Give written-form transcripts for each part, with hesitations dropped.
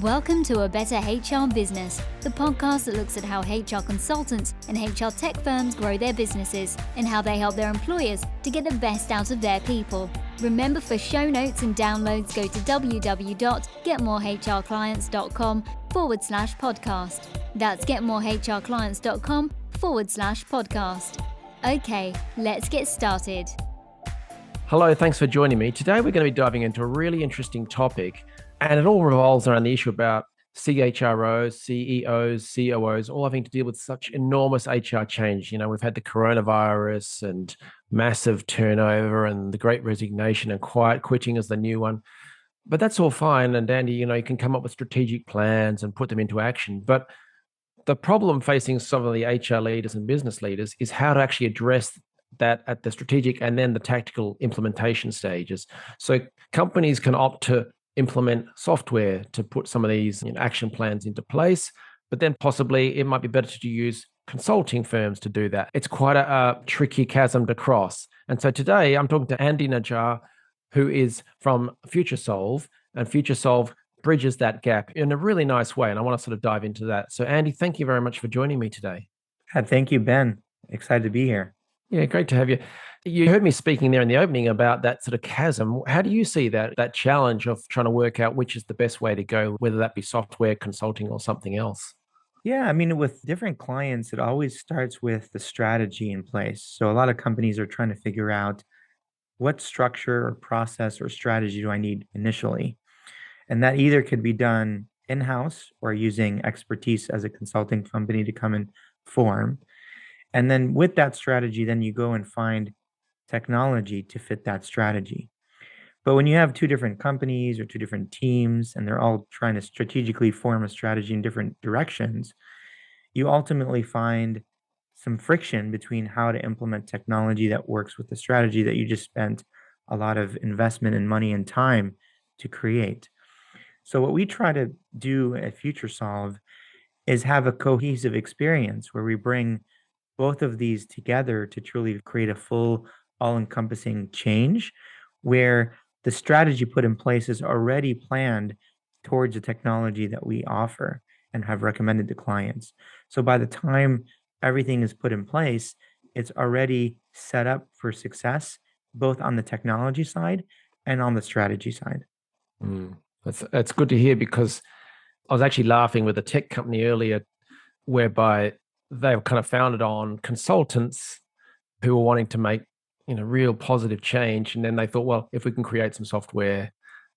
Welcome to A Better HR Business, the podcast that looks at how HR consultants and HR tech firms grow their businesses and how they help their employers to get the best out of their people. Remember, for show notes and downloads, go to www.getmorehrclients.com/podcast. That's getmorehrclients.com/podcast. Okay, let's get started. Hello, thanks for joining me. Today we're going to be diving into a really interesting topic, and it all revolves around the issue about CHROs, CEOs, COOs, all having to deal with such enormous HR change. You know, we've had the coronavirus and massive turnover and the great resignation and quiet quitting is the new one. But that's all fine. And Andy, you can come up with strategic plans and put them into action. But the problem facing some of the HR leaders and business leaders is how to actually address that at the strategic and then the tactical implementation stages. So companies can opt to implement software to put some of these action plans into place, but then possibly it might be better to use consulting firms to do that. It's quite a tricky chasm to cross. And so today I'm talking to Andy Najjar, who is from FutureSolve, and FutureSolve bridges that gap in a really nice way. And I want to sort of dive into that. So Andy, thank you very much for joining me today. Thank you, Ben. Excited to be here. Yeah, great to have you. You heard me speaking there in the opening about that sort of chasm. How do you see that challenge of trying to work out which is the best way to go, whether that be software, consulting, or something else? Yeah, with different clients, it always starts with the strategy in place. So a lot of companies are trying to figure out what structure or process or strategy do I need initially? And that either could be done in-house or using expertise as a consulting company to come and form. And then with that strategy, then you go and find technology to fit that strategy. But when you have two different companies or two different teams, and they're all trying to strategically form a strategy in different directions, you ultimately find some friction between how to implement technology that works with the strategy that you just spent a lot of investment and money and time to create. So what we try to do at FutureSolve is have a cohesive experience where we bring both of these together to truly create a full, all-encompassing change where the strategy put in place is already planned towards the technology that we offer and have recommended to clients. So by the time everything is put in place, it's already set up for success, both on the technology side and on the strategy side. That's good to hear, because I was actually laughing with a tech company earlier whereby they were kind of founded on consultants who were wanting to make real positive change. And then they thought, well, if we can create some software,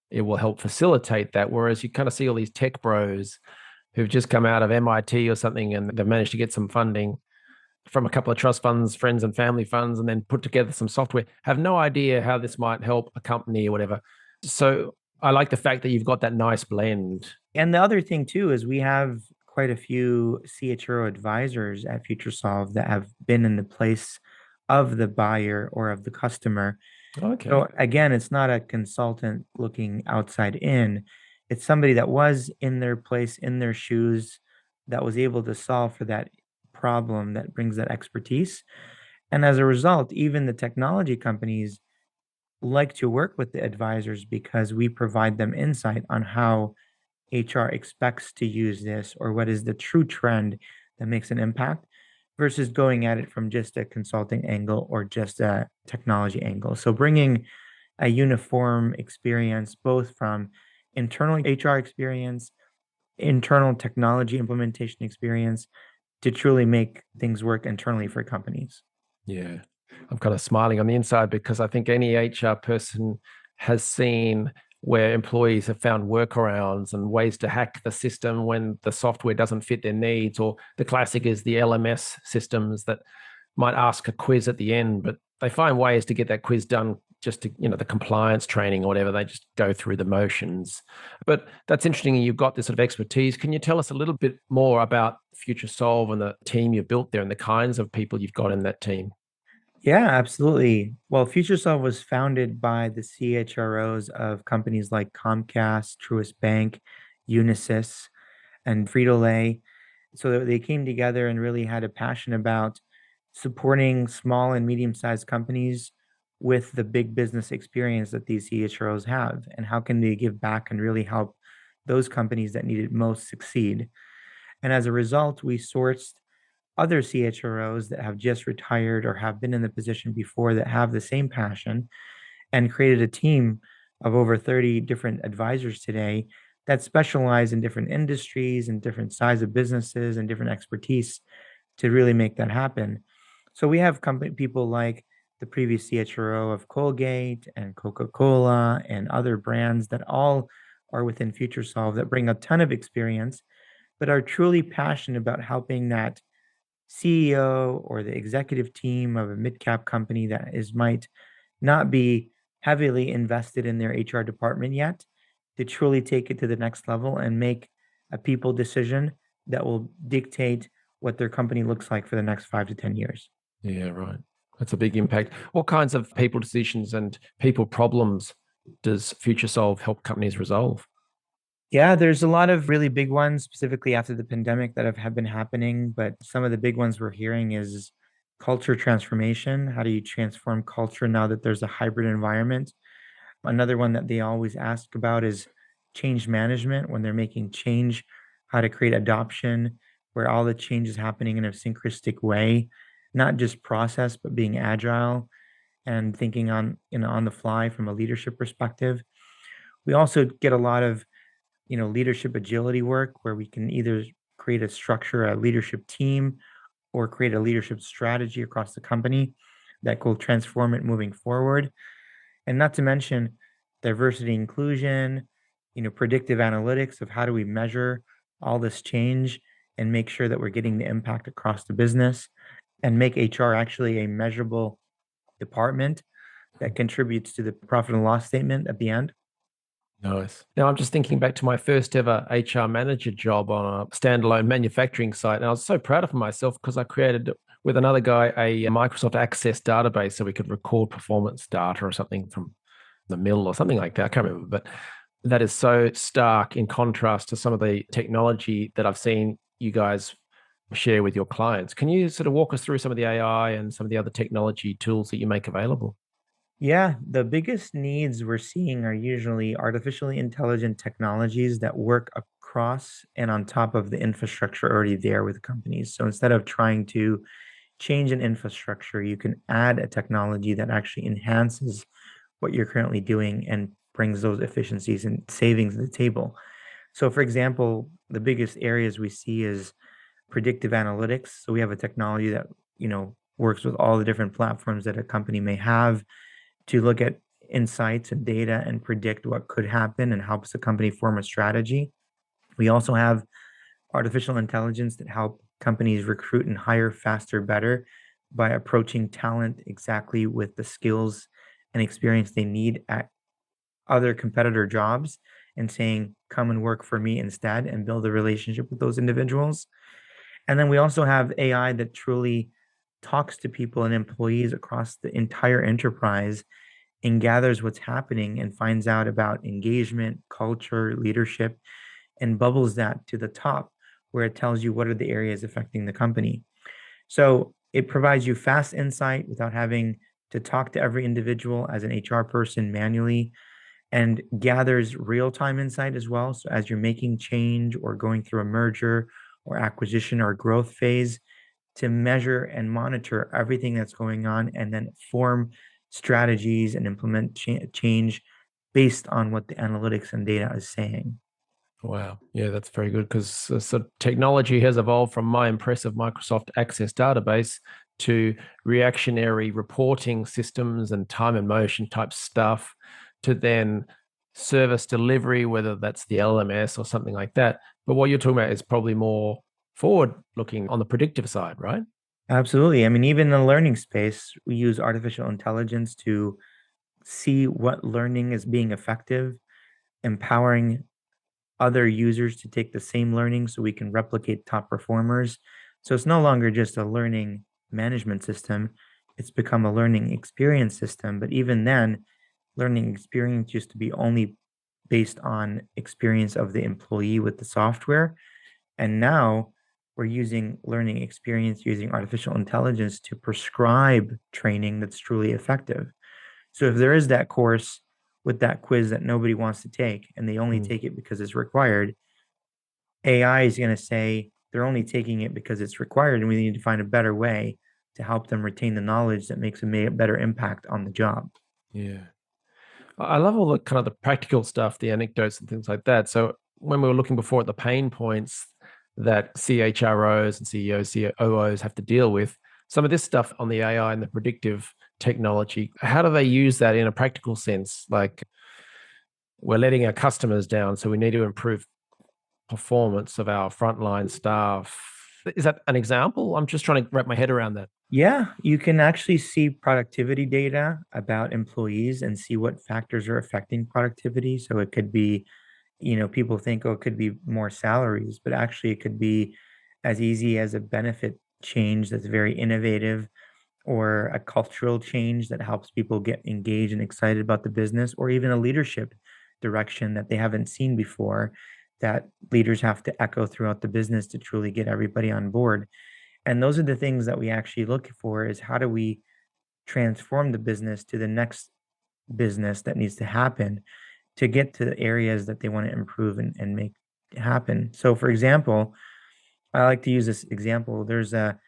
it will help facilitate that. Whereas you kind of see all these tech bros who've just come out of MIT or something, and they've managed to get some funding from a couple of trust funds, friends and family funds, and then put together some software, have no idea how this might help a company or whatever. So I like the fact that you've got that nice blend. And the other thing too is we have quite a few CHRO advisors at FutureSolve that have been in the place of the buyer or of the customer. Okay. So again, it's not a consultant looking outside in. It's somebody that was in their place, in their shoes, that was able to solve for that problem, that brings that expertise. And as a result, even the technology companies like to work with the advisors because we provide them insight on how HR expects to use this, or what is the true trend that makes an impact, versus going at it from just a consulting angle or just a technology angle. So bringing a uniform experience, both from internal HR experience, internal technology implementation experience, to truly make things work internally for companies. Yeah, I'm kind of smiling on the inside because I think any HR person has seen where employees have found workarounds and ways to hack the system when the software doesn't fit their needs. Or the classic is the LMS systems that might ask a quiz at the end, but they find ways to get that quiz done just to, the compliance training or whatever. They just go through the motions. But that's interesting. You've got this sort of expertise. Can you tell us a little bit more about FutureSolve and the team you've built there and the kinds of people you've got in that team? Yeah, absolutely. Well, FutureSolve was founded by the CHROs of companies like Comcast, Suntrust Bank, Unisys, and Frito Lay. So they came together and really had a passion about supporting small and medium-sized companies with the big business experience that these CHROs have, and how can they give back and really help those companies that need it most succeed. And as a result, we sourced other CHROs that have just retired or have been in the position before that have the same passion, and created a team of over 30 different advisors today that specialize in different industries and different size of businesses and different expertise to really make that happen. So we have people like the previous CHRO of Colgate and Coca-Cola and other brands that all are within FutureSolve that bring a ton of experience, but are truly passionate about helping that CEO or the executive team of a mid-cap company that might not be heavily invested in their HR department yet, to truly take it to the next level and make a people decision that will dictate what their company looks like for the next 5 to 10 years. Yeah, right. That's a big impact. What kinds of people decisions and people problems does FutureSolve help companies resolve? Yeah, there's a lot of really big ones, specifically after the pandemic, that have been happening. But some of the big ones we're hearing is culture transformation. How do you transform culture now that there's a hybrid environment? Another one that they always ask about is change management when they're making change, how to create adoption, where all the change is happening in a synchronistic way, not just process, but being agile and thinking on the fly from a leadership perspective. We also get a lot of leadership agility work where we can either create a structure, a leadership team, or create a leadership strategy across the company that will transform it moving forward. And not to mention diversity inclusion, predictive analytics of how do we measure all this change and make sure that we're getting the impact across the business and make HR actually a measurable department that contributes to the profit and loss statement at the end. Nice. Now, I'm just thinking back to my first ever HR manager job on a standalone manufacturing site. And I was so proud of myself because I created with another guy a Microsoft Access database so we could record performance data or something from the mill or something like that. I can't remember, but that is so stark in contrast to some of the technology that I've seen you guys share with your clients. Can you sort of walk us through some of the AI and some of the other technology tools that you make available? Yeah, the biggest needs we're seeing are usually artificially intelligent technologies that work across and on top of the infrastructure already there with companies. So instead of trying to change an infrastructure, you can add a technology that actually enhances what you're currently doing and brings those efficiencies and savings to the table. So, for example, the biggest areas we see is predictive analytics. So we have a technology that, works with all the different platforms that a company may have to look at insights and data and predict what could happen and helps the company form a strategy. We also have artificial intelligence that help companies recruit and hire faster, better by approaching talent exactly with the skills and experience they need at other competitor jobs and saying, come and work for me instead and build a relationship with those individuals. And then we also have AI that truly talks to people and employees across the entire enterprise and gathers what's happening and finds out about engagement, culture, leadership, and bubbles that to the top where it tells you what are the areas affecting the company. So it provides you fast insight without having to talk to every individual as an HR person manually, and gathers real-time insight as well. So as you're making change or going through a merger or acquisition or growth phase, to measure and monitor everything that's going on and then form strategies and implement change based on what the analytics and data is saying. Wow. Yeah, that's very good because so technology has evolved from my impressive Microsoft Access database to reactionary reporting systems and time and motion type stuff to then service delivery, whether that's the LMS or something like that. But what you're talking about is probably more forward looking on the predictive side, right? Absolutely. I mean, even in the learning space, we use artificial intelligence to see what learning is being effective, empowering other users to take the same learning so we can replicate top performers. So it's no longer just a learning management system, it's become a learning experience system. But even then, learning experience used to be only based on experience of the employee with the software. And now we're using learning experience using artificial intelligence to prescribe training that's truly effective. So if there is that course with that quiz that nobody wants to take and they only Mm. take it because it's required, AI is going to say they're only taking it because it's required, and we need to find a better way to help them retain the knowledge that makes a better impact on the job. Yeah. I love all the kind of the practical stuff, the anecdotes and things like that. So when we were looking before at the pain points that CHROs and CEOs, COOs have to deal with, some of this stuff on the AI and the predictive technology, how do they use that in a practical sense? Like, we're letting our customers down, so we need to improve performance of our frontline staff. Is that an example? I'm just trying to wrap my head around that. Yeah, you can actually see productivity data about employees and see what factors are affecting productivity. So it could be, people think, oh, it could be more salaries, but actually it could be as easy as a benefit change that's very innovative, or a cultural change that helps people get engaged and excited about the business, or even a leadership direction that they haven't seen before that leaders have to echo throughout the business to truly get everybody on board. And those are the things that we actually look for, is how do we transform the business to the next business that needs to happen to get to the areas that they want to improve and make happen. So for example, I like to use this example. There's a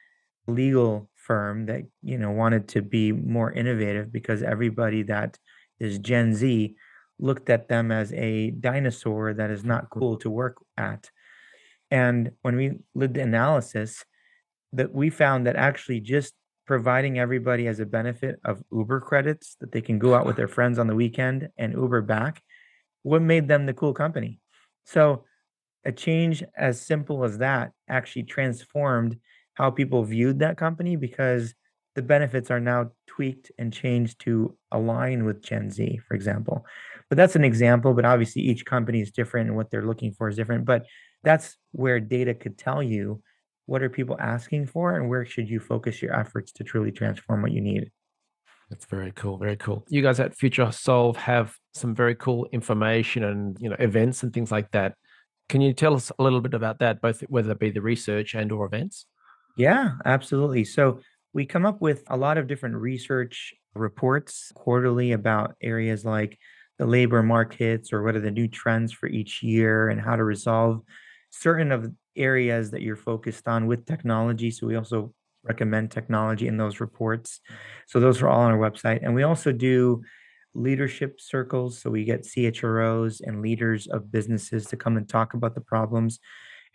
legal firm that wanted to be more innovative because everybody that is Gen Z looked at them as a dinosaur that is not cool to work at. And when we did the analysis, that we found that actually just providing everybody as a benefit of Uber credits that they can go out with their friends on the weekend and Uber back, what made them the cool company. So a change as simple as that actually transformed how people viewed that company, because the benefits are now tweaked and changed to align with Gen Z, for example. But that's an example, but obviously each company is different and what they're looking for is different. But that's where data could tell you what are people asking for and where should you focus your efforts to truly transform what you need. That's very cool. Very cool. You guys at FutureSolve have some very cool information and events and things like that. Can you tell us a little bit about that, both whether it be the research and or events? Yeah, absolutely. So we come up with a lot of different research reports quarterly about areas like the labor markets, or what are the new trends for each year, and how to resolve certain of areas that you're focused on with technology. So we also recommend technology in those reports. So those are all on our website. And we also do leadership circles. So we get CHROs and leaders of businesses to come and talk about the problems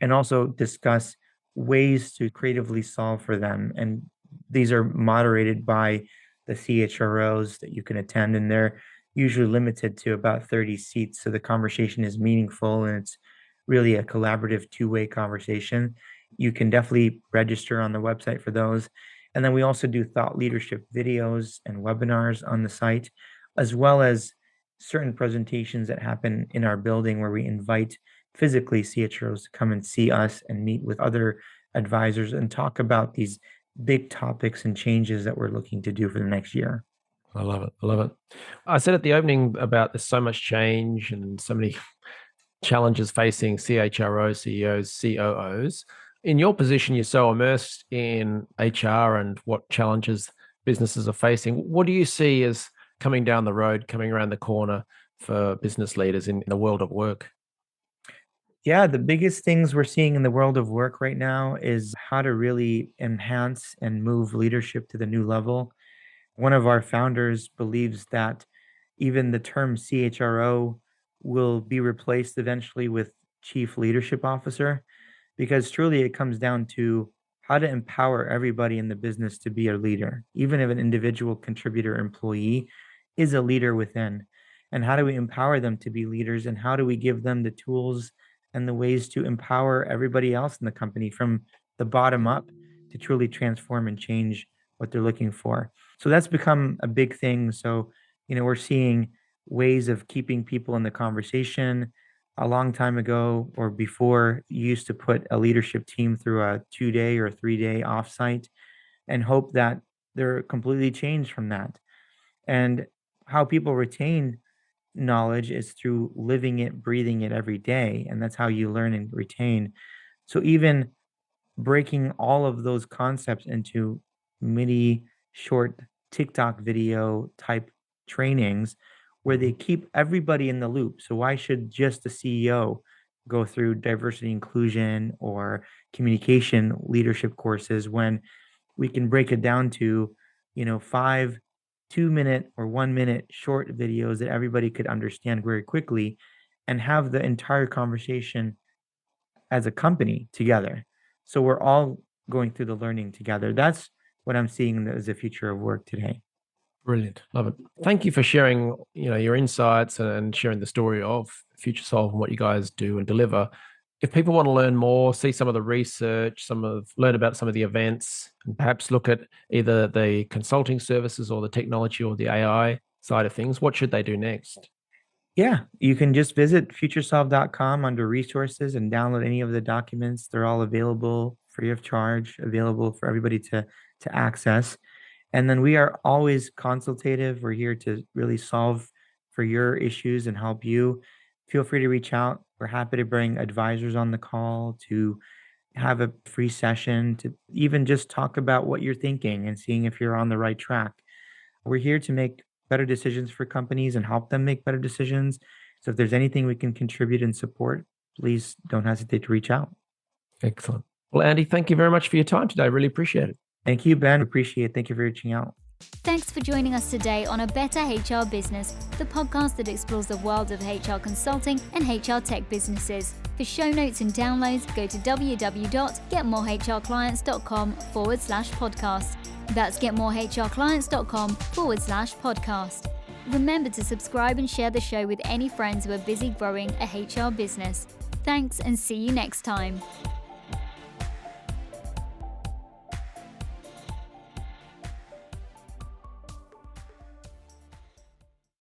and also discuss ways to creatively solve for them. And these are moderated by the CHROs that you can attend, and they're usually limited to about 30 seats. So the conversation is meaningful and it's really a collaborative two-way conversation. You can definitely register on the website for those. And then we also do thought leadership videos and webinars on the site, as well as certain presentations that happen in our building where we invite physically CHROs to come and see us and meet with other advisors and talk about these big topics and changes that we're looking to do for the next year. I love it. I love it. I said at the opening about there's so much change and so many challenges facing CHROs, CEOs, COOs. In your position, you're so immersed in HR and what challenges businesses are facing. What do you see as coming down the road, coming around the corner for business leaders in the world of work? Yeah, the biggest things we're seeing in the world of work right now is how to really enhance and move leadership to the new level. One of our founders believes that even the term CHRO will be replaced eventually with Chief Leadership Officer, because truly it comes down to how to empower everybody in the business to be a leader, even if an individual contributor employee is a leader within. And how do we empower them to be leaders? And how do we give them the tools and the ways to empower everybody else in the company from the bottom up to truly transform and change what they're looking for? So that's become a big thing. So, we're seeing ways of keeping people in the conversation. A long time ago or before, you used to put a leadership team through a 2-day or 3-day offsite and hope that they're completely changed from that. And how people retain knowledge is through living it, breathing it every day. And that's how you learn and retain. So even breaking all of those concepts into mini short TikTok video type trainings where they keep everybody in the loop. So why should just the CEO go through diversity inclusion or communication leadership courses when we can break it down to, 5 2-minute or 1-minute short videos that everybody could understand very quickly and have the entire conversation as a company together. So we're all going through the learning together. That's what I'm seeing as the future of work today. Brilliant. Love it. Thank you for sharing, your insights and sharing the story of FutureSolve and what you guys do and deliver. If people want to learn more, see some of the research, learn about some of the events, and perhaps look at either the consulting services or the technology or the AI side of things, what should they do next? Yeah, you can just visit futuresolve.com under resources and download any of the documents. They're all available free of charge, available for everybody to access. And then we are always consultative. We're here to really solve for your issues and help you. Feel free to reach out. We're happy to bring advisors on the call to have a free session to even just talk about what you're thinking and seeing if you're on the right track. We're here to make better decisions for companies and help them make better decisions. So if there's anything we can contribute and support, please don't hesitate to reach out. Excellent. Well, Andy, thank you very much for your time today. I really appreciate it. Thank you, Ben. Appreciate it. Thank you for reaching out. Thanks for joining us today on A Better HR Business, the podcast that explores the world of HR consulting and HR tech businesses. For show notes and downloads, go to www.getmorehrclients.com/podcast. That's getmorehrclients.com/podcast. Remember to subscribe and share the show with any friends who are busy growing a HR business. Thanks and see you next time.